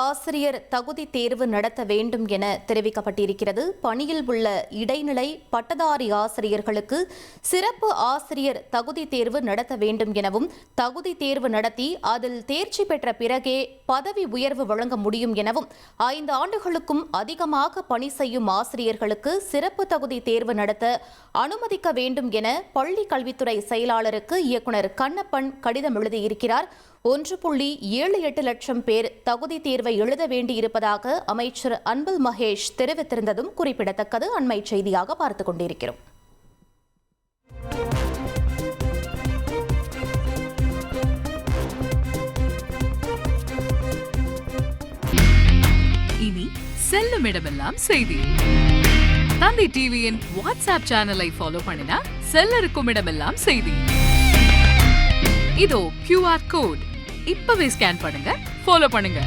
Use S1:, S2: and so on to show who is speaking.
S1: ஆசிரியர் தகுதி தேர்வு நடத்த வேண்டும் என தெரிவிக்கப்பட்டிருக்கிறது. பணியில் உள்ள இடைநிலை பட்டதாரி ஆசிரியர்களுக்கு சிறப்பு ஆசிரியர் தகுதி தேர்வு நடத்த வேண்டும் எனவும், தகுதி தேர்வு நடத்தி அதில் தேர்ச்சி பெற்ற பிறகே பதவி உயர்வு வழங்க முடியும் எனவும், 5 ஆண்டுகளுக்கும் அதிகமாக பணி செய்யும் ஆசிரியர்களுக்கு சிறப்பு தகுதி தேர்வு நடத்த அனுமதிக்க வேண்டும் என பள்ளி கல்வித்துறை செயலாளருக்கு இயக்குநர் கண்ணப்பன் கடிதம் எழுதியிருக்கிறார். 1.78 லட்சம் பேர் தகுதி தேர்வை எழுத வேண்டியிருப்பதாக அமைச்சர் அன்பில் மகேஷ் தெரிவித்திருந்ததும் குறிப்பிடத்தக்கது. அண்மை செய்தியாக பார்த்துக் கொண்டிருக்கிறோம்.
S2: இனி செல்லும் இடமெல்லாம் செய்தி. தந்தி டிவியின் வாட்ஸ்அப் சேனலை ஃபாலோ பண்ணினா செல்ல இருக்கும் இடமெல்லாம் செய்தி. இதோ QR கோட் இப்பவே ஸ்கேன் பண்ணுங்க, ஃபாலோ பண்ணுங்க.